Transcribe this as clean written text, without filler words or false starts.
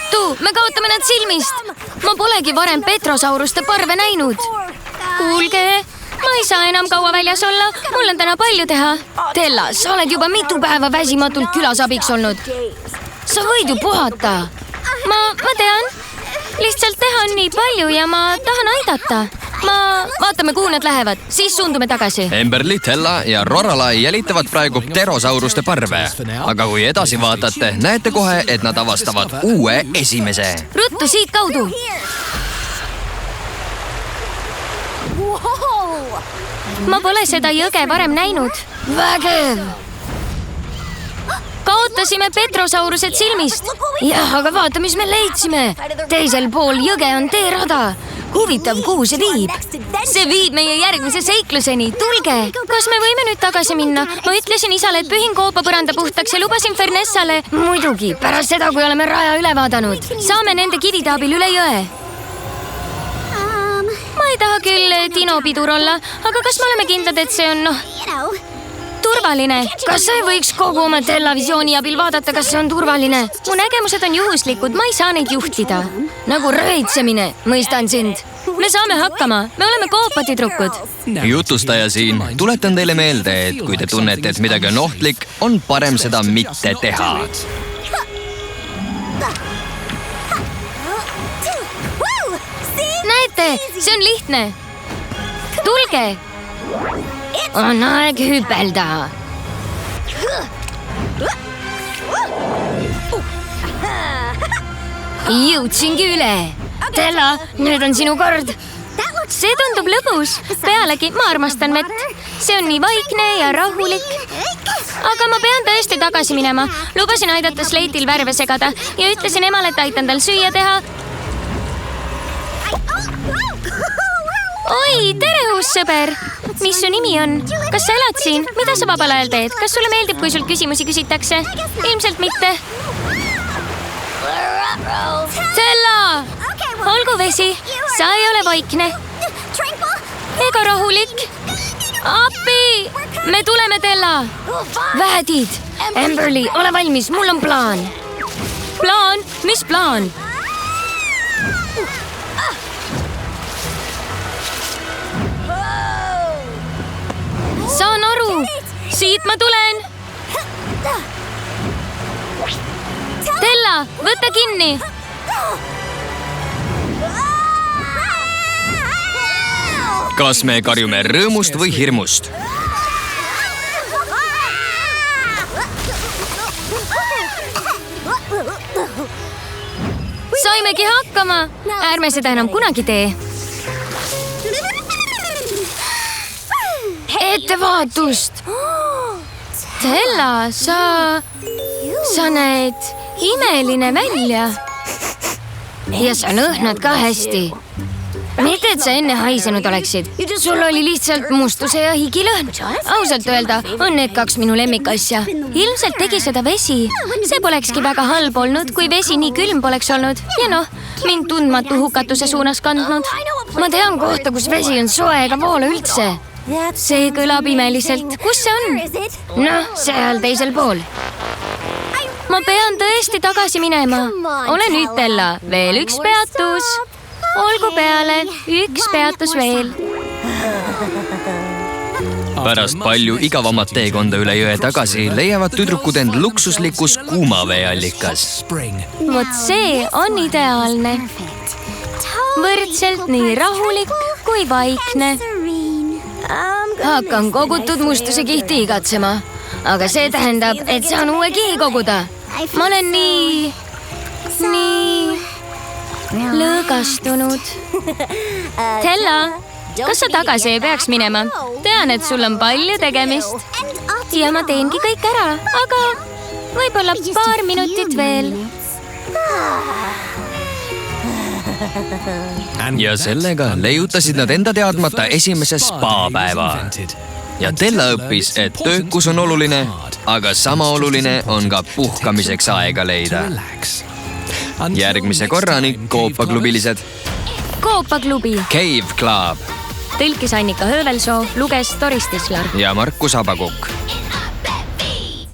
ruttu, me kaotame nad silmist. Ma polegi varem petrosauruste parve näinud. Kuulge, ma ei saa enam kaua väljas olla. Mul on täna palju teha. Tella, sa oled juba mitu päeva väsimatult külas abiks olnud. Sa võid ju puhata. Ma tean. Lihtsalt teha on nii palju ja ma tahan aidata. Vaatame, kuhu nad lähevad, siis suundume tagasi. Emberly, Tella ja Roralai jälitavad praegu pterosauruste parve. Aga kui edasi vaatate, näete kohe, et nad avastavad uue esimese. Ruttu siit kaudu. Ma pole seda jõge varem näinud. Vägev! Kaotasime petrosaurused silmist. Jah, aga vaata, mis me leidsime. Teisel pool jõge on teerada. Huvitav, kuhu see viib? See viib meie järgmise seikluseni. Tulge, kas me võime nüüd tagasi minna? Ma ütlesin isale, et pühin koopapõranda puhtaks ja lubasin Fernessale. Muidugi, pärast seda, kui oleme raja üle vaadanud. Saame nende kivide abil üle jõe. Ma ei taha küll dinopidur olla, aga kas me oleme kindlad, et see on, turvaline. Kas sa ei võiks kogu oma televisiooni abil vaadata, kas see on turvaline? Mu nägemused on juhuslikud, ma ei saa neid juhtida. Nagu röitsemine, mõistan sind. Me saame hakkama, me oleme koopatidrukud. Jutustaja siin. Tuletan teile meelde, et kui te tunnete, et midagi on ohtlik, on parem seda mitte teha. Näete, see on lihtne. Tulge. On aeg hüpelda. Jõudsingi üle. Tella, nüüd on sinu kord. See tundub lõbus. Pealegi, ma armastan vett. See on nii vaikne ja rahulik. Aga ma pean tõesti tagasi minema. Lubasin aidata Slate'il värve segada ja ütlesin emale, et aitan tal süüa teha. Oi, tere, uus sõber! Mis su nimi on? Kas sa elad siin? Mida sa vabal ajal teed? Kas sulle meeldib, kui sult küsimusi küsitakse? Ilmselt mitte. Tella! Olgu vesi, sa ei ole vaikne. Ega rahulik. Appi! Me tuleme, Tella! Väedid! Emberly, ole valmis, mul on plaan. Plaan? Mis plaan? Saan aru. Siit ma tulen. Tella, võta kinni. Kas me karjume rõõmust või hirmust? Saimegi hakkama. Ärme seda enam kunagi tee. Ettevaatust! Tella, sa näed imeline välja. Ja sa lõhnad ka hästi. Mitte, et sa enne haisenud oleksid. Sul oli lihtsalt mustuse ja higilõhn. Ausalt öelda on need kaks minu lemmikasja. Ilmselt tegi seda vesi. See polekski väga halb olnud, kui vesi nii külm poleks olnud. Ja mind tundmatu hukatuse suunas kandnud. Ma tean kohta, kus vesi on soe ega voole üldse. See kõlab imeliselt. Kus see on? Seal teisel pool. Ma pean tõesti tagasi minema. Ole nüüd, Tella. Veel üks peatus. Olgu peale. Üks peatus veel. Pärast palju igavamat teekonda üle jõe tagasi leiavad tüdrukud end luksuslikus kuumaveeallikas. Vot see on ideaalne. Võrdselt nii rahulik kui vaikne. Hakkan kogutud mustuse kihti igatsema. Aga see tähendab, et saan uue kihi koguda. Ma olen nii lõõgastunud. Tella, kas sa tagasi ei peaks minema? Tean, et sul on palju tegemist. Ja ma teengi kõik ära, aga võib-olla paar minutit veel. Ja sellega leiutasid nad enda teadmata esimese spa-päeva. Ja Tella õppis, et töökus on oluline, aga sama oluline on ka puhkamiseks aega leida. Järgmise korrani, koopaklubilised. Koopaklubi. Cave Club. Tõlkis Annika Höövelsoo, luges Doris Tislar. Ja Markus Abakukk.